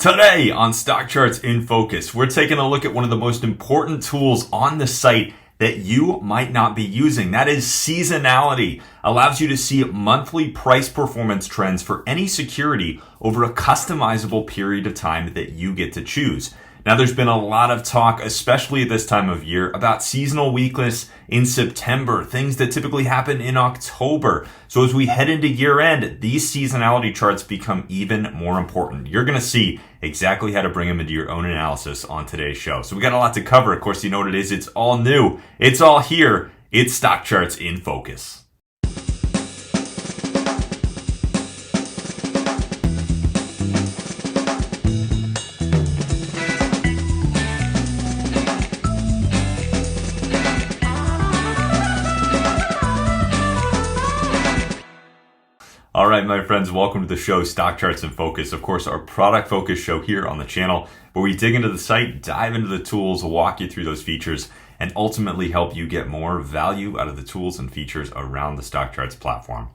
Today on Stock Charts in Focus, we're taking a look at one of the most important tools on the site that you might not be using. That is seasonality. Allows you to see monthly price performance trends for any security over a customizable period of time that you get to choose. Now, there's been a lot of talk, especially at this time of year, about seasonal weakness in September, things that typically happen in October. So as we head into year end, these seasonality charts become even more important. You're going to see exactly how to bring them into your own analysis on today's show. So we got a lot to cover. Of course, you know what it is. It's all new. It's all here. It's Stock Charts in Focus. All right, my friends, welcome to the show, Stock Charts in Focus. Of course, our product focus show here on the channel, where we dig into the site, dive into the tools, walk you through those features, and ultimately help you get more value out of the tools and features around the Stock Charts platform.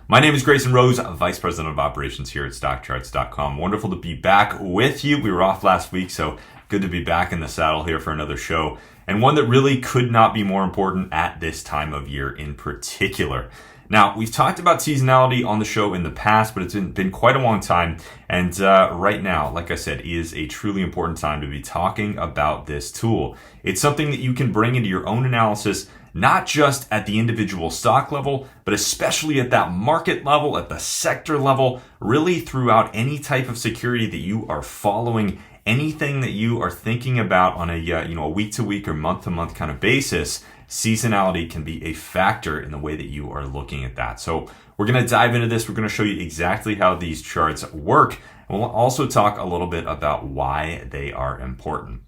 My name is Grayson Roze, Vice President of Operations here at StockCharts.com. Wonderful to be back with you. We were off last week, so good to be back in the saddle here for another show, and one that really could not be more important at this time of year in particular. Now, we've talked about seasonality on the show in the past, but it's been quite a long time. And right now, like I said, is a truly important time to be talking about this tool. It's something that you can bring into your own analysis, not just at the individual stock level, but especially at that market level, at the sector level, really throughout any type of security that you are following, anything that you are thinking about on a week-to-week or month-to-month kind of basis. Seasonality can be a factor in the way that you are looking at that. So we're going to dive into this. We're going to show you exactly how these charts work. And we'll also talk a little bit about why they are important.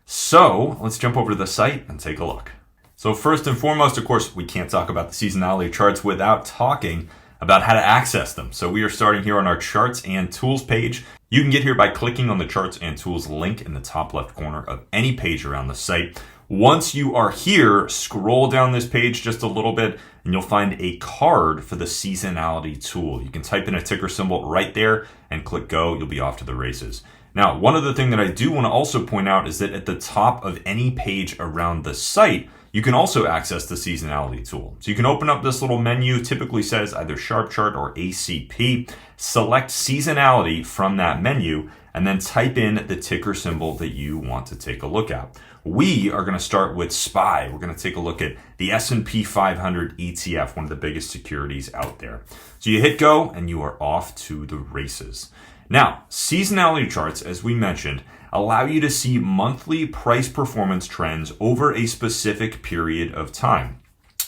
So let's jump over to the site and take a look. So first and foremost, of course, we can't talk about the seasonality charts without talking about how to access them. So we are starting here on our Charts and Tools page. You can get here by clicking on the Charts and Tools link in the top left corner of any page around the site. Once you are here, scroll down this page just a little bit and you'll find a card for the seasonality tool. You can type in a ticker symbol right there and click go. You'll be off to the races. Now, one other thing that I do want to also point out is that at the top of any page around the site, you can also access the seasonality tool. So you can open up this little menu, typically says either Sharp Chart or ACP, select seasonality from that menu, and then type in the ticker symbol that you want to take a look at. We are going to start with SPY. We're going to take a look at the S&P 500 ETF, one of the biggest securities out there. So you hit go and you are off to the races. Now, seasonality charts, as we mentioned, allow you to see monthly price performance trends over a specific period of time.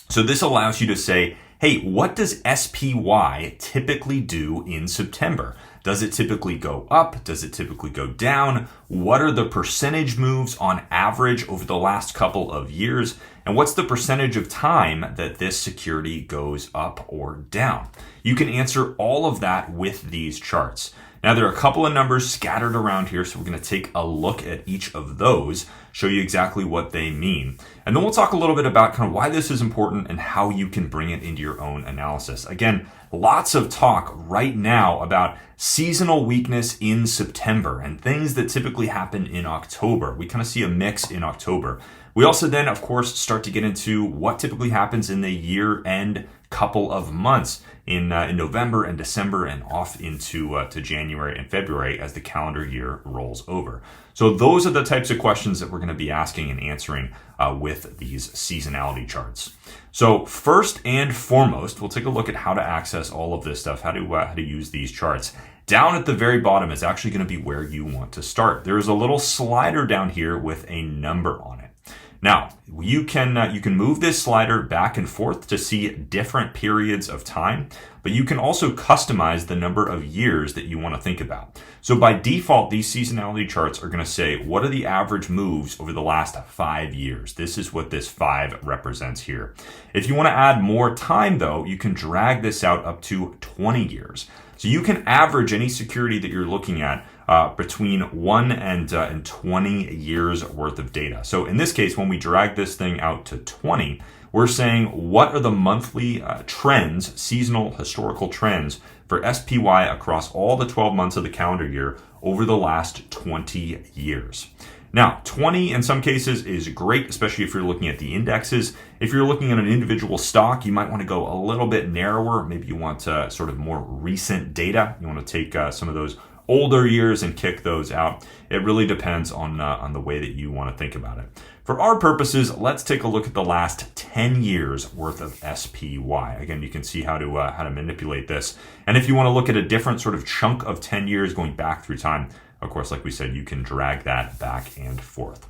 So this allows you to say, hey, what does SPY typically do in September? Does it typically go up? Does it typically go down? What are the percentage moves on average over the last couple of years? And what's the percentage of time that this security goes up or down? You can answer all of that with these charts. Now, there are a couple of numbers scattered around here, so we're going to take a look at each of those, show you exactly what they mean. And then we'll talk a little bit about kind of why this is important and how you can bring it into your own analysis. Again, lots of talk right now about seasonal weakness in September and things that typically happen in October. We kind of see a mix in October. We also then, of course, start to get into what typically happens in the year-end couple of months in November and December and off into to January and February as the calendar year rolls over. So those are the types of questions that we're going to be asking and answering with these seasonality charts. So first and foremost, we'll take a look at how to access all of this stuff, how to use these charts. Down at the very bottom is actually going to be where you want to start. There's a little slider down here with a number on it. Now, you can move this slider back and forth to see different periods of time, but you can also customize the number of years that you want to think about. So by default, these seasonality charts are going to say, what are the average moves over the last 5 years? This is what this 5 represents here. If you want to add more time, though, you can drag this out up to 20 years. So you can average any security that you're looking at between 1 and 20 years worth of data. So in this case, when we drag this thing out to 20, we're saying what are the monthly trends, seasonal historical trends for SPY across all the 12 months of the calendar year over the last 20 years. Now, 20 in some cases is great, especially if you're looking at the indexes. If you're looking at an individual stock, you might want to go a little bit narrower. Maybe you want sort of more recent data. You want to take some of those older years and kick those out. It really depends on the way that you want to think about it. For our purposes, let's take a look at the last 10 years worth of SPY. Again, you can see how to manipulate this. And if you want to look at a different sort of chunk of 10 years going back through time, of course, like we said, you can drag that back and forth.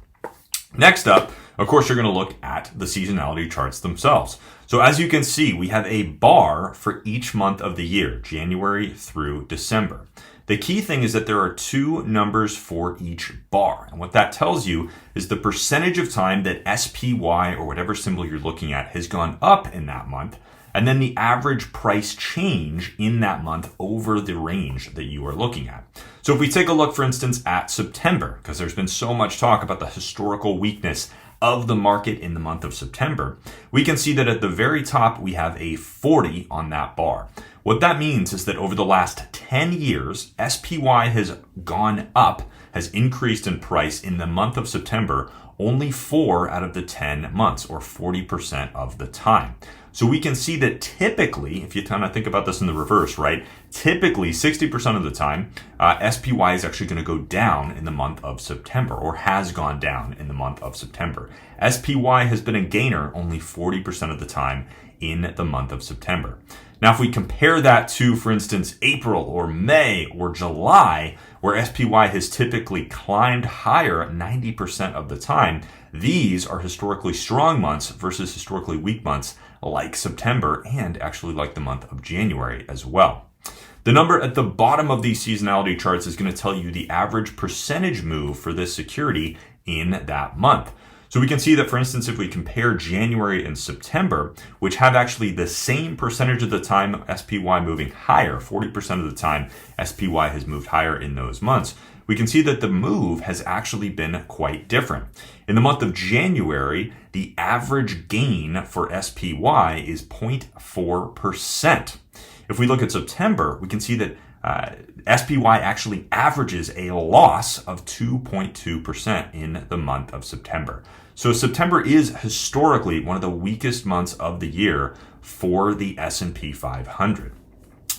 Next up, of course, you're going to look at the seasonality charts themselves. So as you can see, we have a bar for each month of the year, January through December. The key thing is that there are two numbers for each bar. And what that tells you is the percentage of time that SPY or whatever symbol you're looking at has gone up in that month, and then the average price change in that month over the range that you are looking at. So if we take a look, for instance, at September, because there's been so much talk about the historical weakness of the market in the month of September, we can see that at the very top, we have a 40 on that bar. What that means is that over the last 10 years, SPY has gone up, has increased in price in the month of September, only 4 out of the 10 months, or 40% of the time. So we can see that typically, if you kind of think about this in the reverse, right? Typically, 60% of the time, SPY is actually going to go down in the month of September, or has gone down in the month of September. SPY has been a gainer only 40% of the time in the month of September. Now, if we compare that to, for instance, April or May or July, where SPY has typically climbed higher 90% of the time, these are historically strong months versus historically weak months like September and actually like the month of January as well. The number at the bottom of these seasonality charts is going to tell you the average percentage move for this security in that month. So we can see that, for instance, if we compare January and September, which have actually the same percentage of the time SPY moving higher, 40% of the time SPY has moved higher in those months, we can see that the move has actually been quite different. In the month of January, the average gain for SPY is 0.4%. If we look at September, we can see that SPY actually averages a loss of 2.2% in the month of September. So September is historically one of the weakest months of the year for the S&P 500.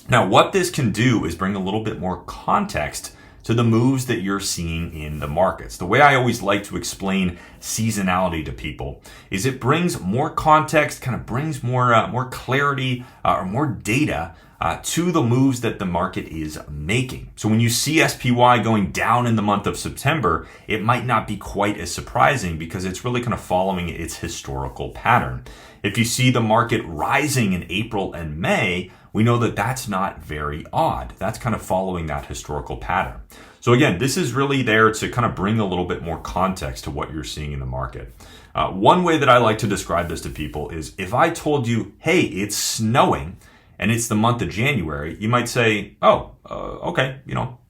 Now, what this can do is bring a little bit more context to the moves that you're seeing in the markets. The way I always like to explain seasonality to people is it brings more context, kind of brings more clarity or more data to the moves that the market is making. So when you see SPY going down in the month of September, it might not be quite as surprising because it's really kind of following its historical pattern. If you see the market rising in April and May, we know that that's not very odd. That's kind of following that historical pattern. So again, this is really there to kind of bring a little bit more context to what you're seeing in the market. One way that I like to describe this to people is if I told you, hey, it's snowing and it's the month of January, you might say, oh, okay,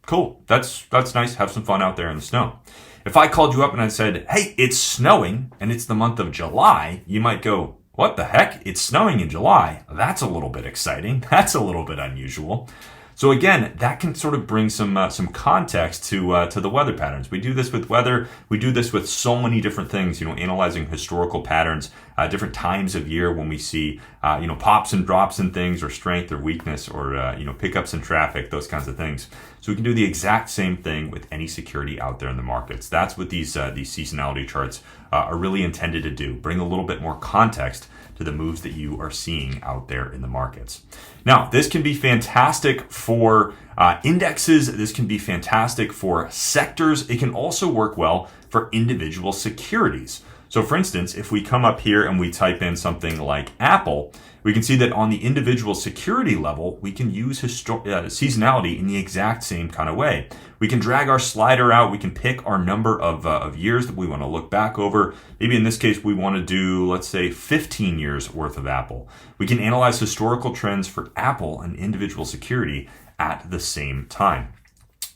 cool. That's nice. Have some fun out there in the snow. If I called you up and I said, hey, it's snowing and it's the month of July, you might go, what the heck? It's snowing in July. That's a little bit exciting. That's a little bit unusual. So again, that can sort of bring some context to the weather patterns. We do this with weather. We do this with so many different things. Analyzing historical patterns, different times of year when we see pops and drops and things, or strength or weakness, or pickups in traffic, those kinds of things. So we can do the exact same thing with any security out there in the markets. That's what these seasonality charts are really intended to do. Bring a little bit more context to the moves that you are seeing out there in the markets. Now, this can be fantastic for indexes. This can be fantastic for sectors. It can also work well for individual securities. So for instance, if we come up here and we type in something like Apple, we can see that on the individual security level, we can use seasonality in the exact same kind of way. We can drag our slider out. We can pick our number of years that we want to look back over. Maybe in this case, we want to do, let's say, 15 years worth of Apple. We can analyze historical trends for Apple and individual security at the same time.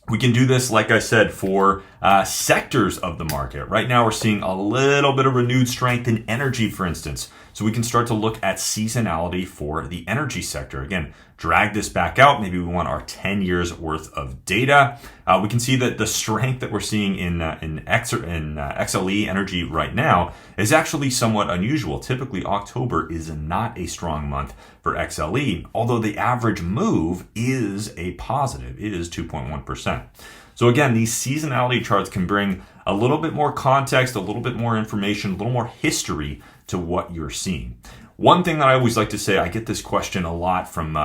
We can do this, like I said, for sectors of the market. Right now, we're seeing a little bit of renewed strength in energy, for instance. So we can start to look at seasonality for the energy sector. Again, drag this back out. Maybe we want our 10 years worth of data. We can see that the strength that we're seeing in XLE energy right now is actually somewhat unusual. Typically, October is not a strong month for XLE, although the average move is a positive. It is 2.1%. So again, these seasonality charts can bring a little bit more context, a little bit more information, a little more history to what you're seeing. One thing that I always like to say, I get this question a lot from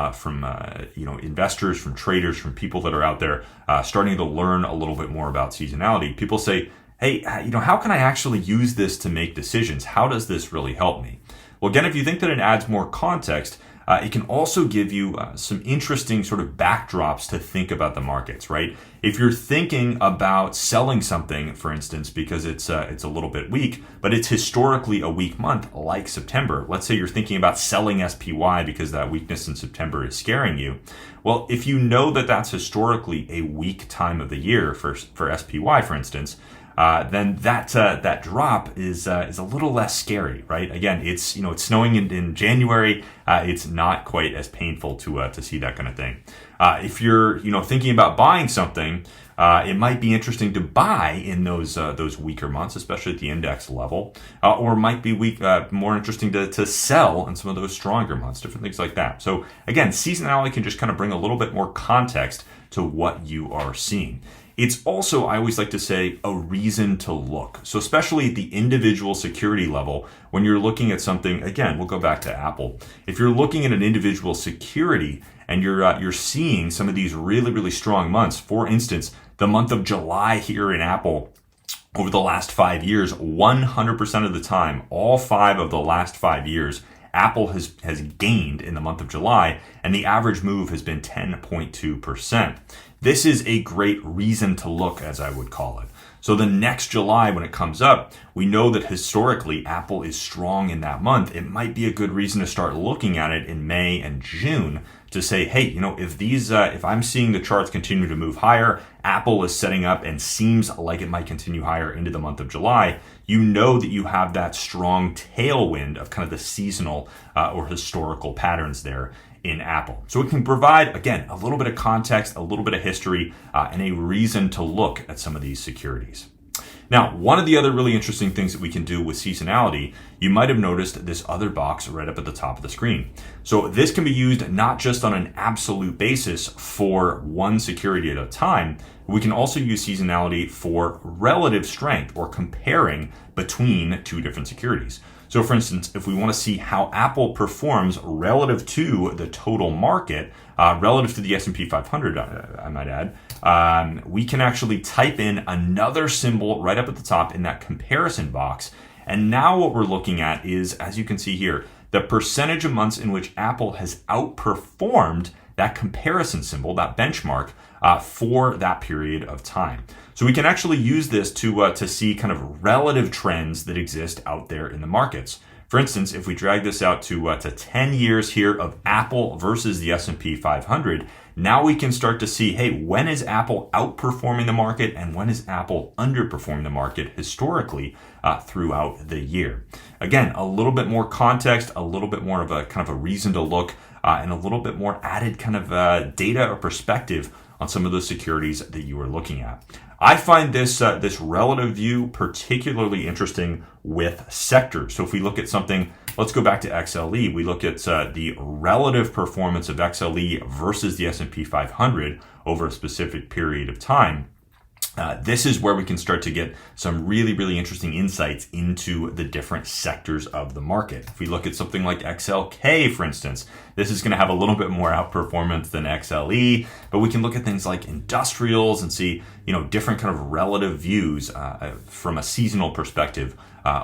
investors, from traders, from people that are out there starting to learn a little bit more about seasonality. People say, hey, how can I actually use this to make decisions? How does this really help me? Well, again, if you think that it adds more context, it can also give you some interesting sort of backdrops to think about the markets, right? If you're thinking about selling something, for instance, because it's a little bit weak, but it's historically a weak month, like September. Let's say you're thinking about selling SPY because that weakness in September is scaring you. Well, if you know that that's historically a weak time of the year for SPY, for instance, then that drop is a little less scary, right? Again, it's snowing in January. It's not quite as painful to see that kind of thing. If you're thinking about buying something, it might be interesting to buy in those weaker months, especially at the index level, or might be more interesting to sell in some of those stronger months, different things like that. So again, seasonality can just kind of bring a little bit more context to what you are seeing. It's also, I always like to say, a reason to look. So especially at the individual security level, when you're looking at something, again, we'll go back to Apple. If you're looking at an individual security and you're seeing some of these really, really strong months, for instance, the month of July here in Apple, over the last 5 years, 100% of the time, all 5 of the last 5 years, Apple has gained in the month of July, and the average move has been 10.2%. This is a great reason to look, as I would call it. So the next July, when it comes up, we know that historically Apple is strong in that month. It might be a good reason to start looking at it in May and June to say, hey, if I'm seeing the charts continue to move higher, Apple is setting up and seems like it might continue higher into the month of July, you know that you have that strong tailwind of kind of the seasonal or historical patterns there in Apple. So it can provide, again, a little bit of context, a little bit of history, and a reason to look at some of these securities. Now, one of the other really interesting things that we can do with seasonality, you might have noticed this other box right up at the top of the screen. So this can be used not just on an absolute basis for one security at a time. We can also use seasonality for relative strength or comparing between two different securities. So for instance, if we want to see how Apple performs relative to the total market, relative to the S&P 500, I might add, we can actually type in another symbol right up at the top in that comparison box. And now what we're looking at is, as you can see here, the percentage of months in which Apple has outperformed that comparison symbol, that benchmark, for that period of time. So we can actually use this to see kind of relative trends that exist out there in the markets. For instance, if we drag this out to 10 years here of Apple versus the S&P 500, now we can start to see, hey, when is Apple outperforming the market and when is Apple underperforming the market historically throughout the year. Again, a little bit more context, a little bit more of a kind of a reason to look, and a little bit more added kind of data or perspective on some of those securities that you are looking at. I find this relative view particularly interesting with sectors. So if we look at something, let's go back to XLE. We look at the relative performance of XLE versus the S&P 500 over a specific period of time. This is where we can start to get some really, really interesting insights into the different sectors of the market. If we look at something like XLK, for instance, this is going to have a little bit more outperformance than XLE, but we can look at things like industrials and see, different kind of relative views from a seasonal perspective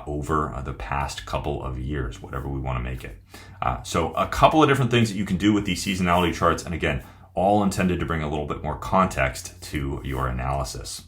over the past couple of years, whatever we want to make it. So a couple of different things that you can do with these seasonality charts, and again, all intended to bring a little bit more context to your analysis.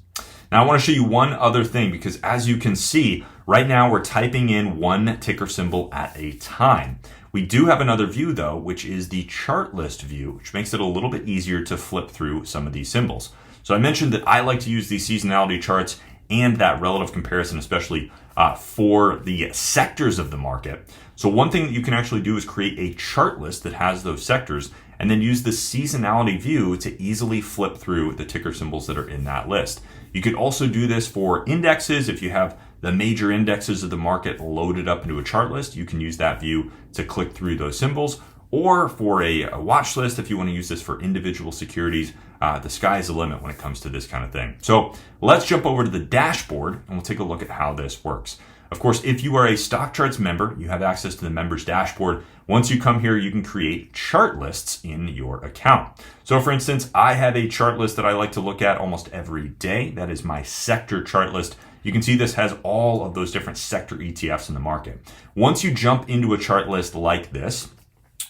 Now, I want to show you one other thing, because as you can see, right now we're typing in one ticker symbol at a time. We do have another view, though, which is the ChartList view, which makes it a little bit easier to flip through some of these symbols. So I mentioned that I like to use these seasonality charts and that relative comparison, especially for the sectors of the market. So one thing that you can actually do is create a chart list that has those sectors, and then use the seasonality view to easily flip through the ticker symbols that are in that list. You could also do this for indexes. If you have the major indexes of the market loaded up into a chart list, you can use that view to click through those symbols. Or for a watch list, if you want to use this for individual securities, the sky is the limit when it comes to this kind of thing. So let's jump over to the dashboard and we'll take a look at how this works. Of course, if you are a StockCharts member, you have access to the members dashboard. Once you come here, you can create chart lists in your account. So for instance, I have a chart list that I like to look at almost every day. That is my sector chart list. You can see this has all of those different sector ETFs in the market. Once you jump into a chart list like this,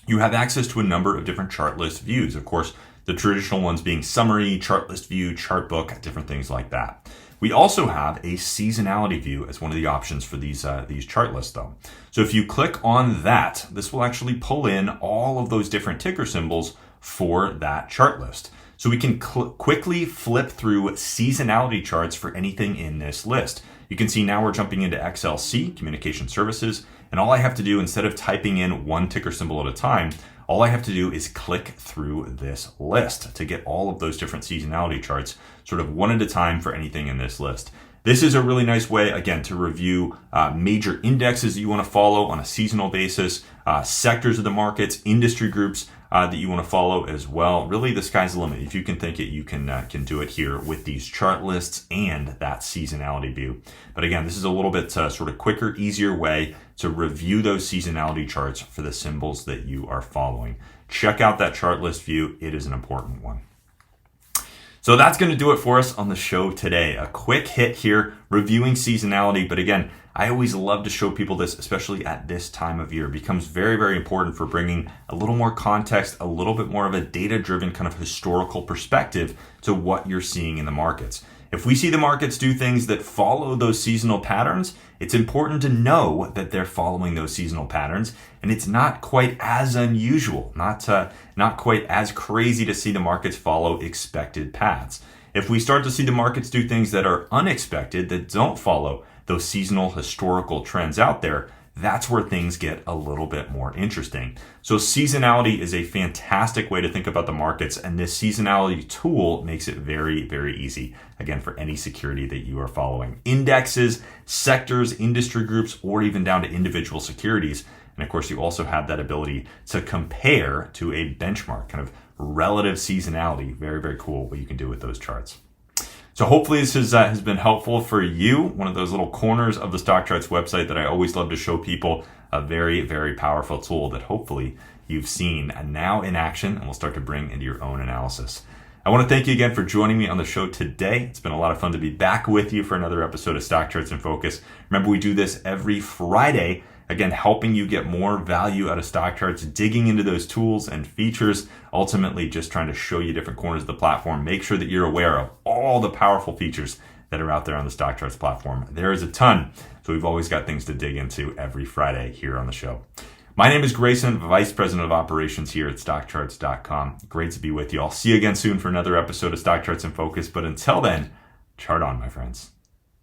you have access to a number of different chart list views. Of course, the traditional ones being summary, chart list view, chart book, different things like that. We also have a seasonality view as one of the options for these chart lists though. So if you click on that, this will actually pull in all of those different ticker symbols for that chart list. So we can quickly flip through seasonality charts for anything in this list. You can see now we're jumping into XLC, Communication Services, and all I have to do, instead of typing in one ticker symbol at a time, all I have to do is click through this list to get all of those different seasonality charts sort of one at a time for anything in this list. This is a really nice way, again, to review major indexes that you want to follow on a seasonal basis, sectors of the markets, industry groups that you want to follow as well. Really, the sky's the limit. If you can think it, you can do it here with these chart lists and that seasonality view. But again, this is a little bit sort of quicker, easier way to review those seasonality charts for the symbols that you are following. Check out that chart list view. It is an important one. So that's going to do it for us on the show today. A quick hit here, reviewing seasonality. But again, I always love to show people this, especially at this time of year. It becomes very, very important for bringing a little more context, a little bit more of a data-driven kind of historical perspective to what you're seeing in the markets. If we see the markets do things that follow those seasonal patterns, it's important to know that they're following those seasonal patterns, and it's not quite as unusual, not quite as crazy to see the markets follow expected paths. If we start to see the markets do things that are unexpected, that don't follow those seasonal historical trends out there, that's where things get a little bit more interesting. So seasonality is a fantastic way to think about the markets, and this seasonality tool makes it very, very easy, again, for any security that you are following. Indexes, sectors, industry groups, or even down to individual securities. And of course, you also have that ability to compare to a benchmark, kind of relative seasonality. Very, very cool what you can do with those charts. So hopefully this has been helpful for you. One of those little corners of the StockCharts website that I always love to show people, a very, very powerful tool that hopefully you've seen and now in action and will start to bring into your own analysis. I want to thank you again for joining me on the show today. It's been a lot of fun to be back with you for another episode of StockCharts In Focus. Remember, we do this every Friday. Again, helping you get more value out of stock charts, digging into those tools and features, ultimately just trying to show you different corners of the platform. Make sure that you're aware of all the powerful features that are out there on the stock charts platform. There is a ton, so we've always got things to dig into every Friday here on the show. My name is Grayson, Vice President of Operations here at StockCharts.com. Great to be with you. I'll see you again soon for another episode of StockCharts In Focus, but until then, chart on, my friends.